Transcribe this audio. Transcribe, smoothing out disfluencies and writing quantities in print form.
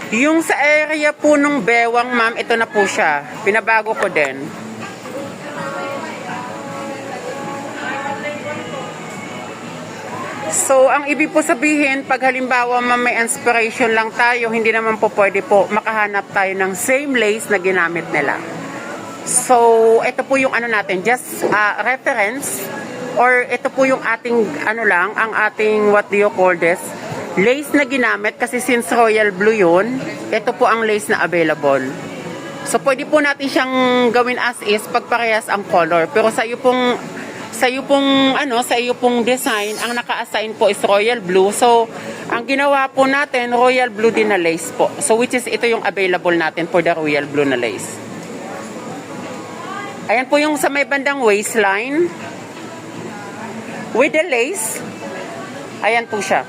Yung sa area po nung bewang, ma'am, ito na po siya. Pinabago ko din. So, ang ibig po sabihin, pag halimbawa ma'am, may inspiration lang tayo, hindi naman po pwede po makahanap tayo ng same lace na ginamit nila. So, ito po yung ano natin, just reference, or ito po yung ating, ano lang, ang ating, what do you call this? Lace na ginamit, kasi since royal blue yun, ito po ang lace na available. So, pwede po natin siyang gawin as is, pag parehas ang color. Pero sa iyo pong design, ang naka-assign po is royal blue. So, ang ginawa po natin, royal blue din na lace po. So, which is ito yung available natin for the royal blue na lace. Ayan po yung sa may bandang waistline. With the lace, ayan po siya.